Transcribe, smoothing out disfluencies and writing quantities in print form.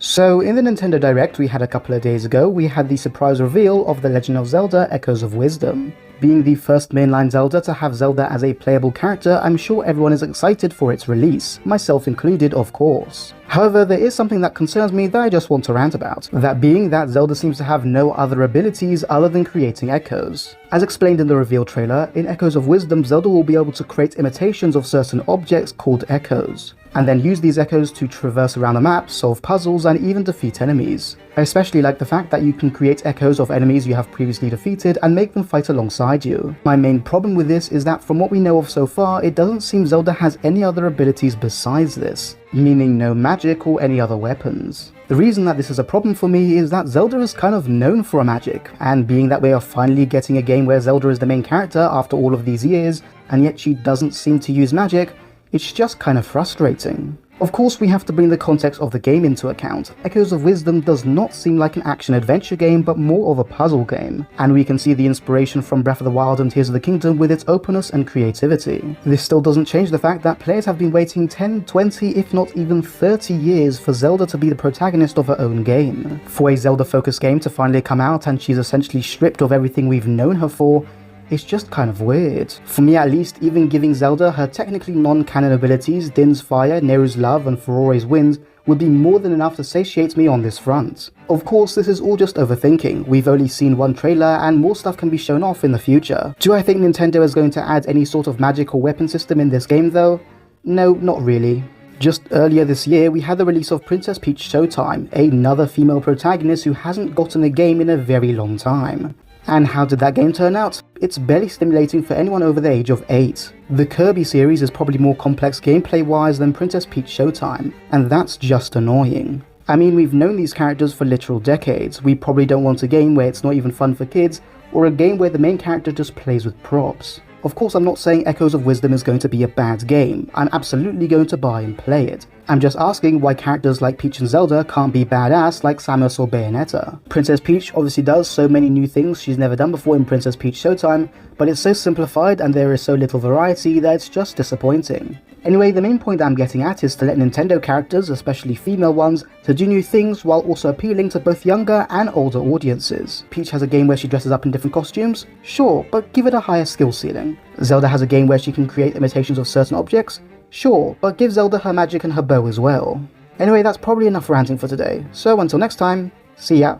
So in the Nintendo Direct we had a couple of days ago, we had the surprise reveal of The Legend of Zelda Echoes of Wisdom. Being the first mainline Zelda to have Zelda as a playable character, I'm sure everyone is excited for its release, myself included of course. However, there is something that concerns me that I just want to rant about, that being that Zelda seems to have no other abilities other than creating echoes. As explained in the reveal trailer, in Echoes of Wisdom Zelda will be able to create imitations of certain objects called echoes, and then use these echoes to traverse around the map, solve puzzles, and even defeat enemies. I especially like the fact that you can create echoes of enemies you have previously defeated and make them fight alongside you. My main problem with this is that from what we know of so far, it doesn't seem Zelda has any other abilities besides this, meaning no magic or any other weapons. The reason that this is a problem for me is that Zelda is kind of known for her magic, and being that we are finally getting a game where Zelda is the main character after all of these years, and yet she doesn't seem to use magic, it's just kind of frustrating. Of course, we have to bring the context of the game into account. Echoes of Wisdom does not seem like an action-adventure game, but more of a puzzle game, and we can see the inspiration from Breath of the Wild and Tears of the Kingdom with its openness and creativity. This still doesn't change the fact that players have been waiting 10, 20, if not even 30 years for Zelda to be the protagonist of her own game. For a Zelda-focused game to finally come out and she's essentially stripped of everything we've known her for, it's just kind of weird. For me at least, even giving Zelda her technically non-canon abilities, Din's Fire, Neru's Love, and Ferore's Wind, would be more than enough to satiate me on this front. Of course, this is all just overthinking. We've only seen one trailer and more stuff can be shown off in the future. Do I think Nintendo is going to add any sort of magic or weapon system in this game though? No, not really. Just earlier this year, we had the release of Princess Peach Showtime, another female protagonist who hasn't gotten a game in a very long time. And how did that game turn out? It's barely stimulating for anyone over the age of 8. The Kirby series is probably more complex gameplay wise than Princess Peach Showtime, and that's just annoying. I mean, we've known these characters for literal decades. We probably don't want a game where it's not even fun for kids, or a game where the main character just plays with props. Of course, I'm not saying Echoes of Wisdom is going to be a bad game. I'm absolutely going to buy and play it. I'm just asking why characters like Peach and Zelda can't be badass like Samus or Bayonetta. Princess Peach obviously does so many new things she's never done before in Princess Peach Showtime, but it's so simplified and there is so little variety that it's just disappointing. Anyway, the main point that I'm getting at is to let Nintendo characters, especially female ones, to do new things while also appealing to both younger and older audiences. Peach has a game where she dresses up in different costumes? Sure, but give it a higher skill ceiling. Zelda has a game where she can create imitations of certain objects? Sure, but give Zelda her magic and her bow as well. Anyway, that's probably enough ranting for today, so until next time, see ya.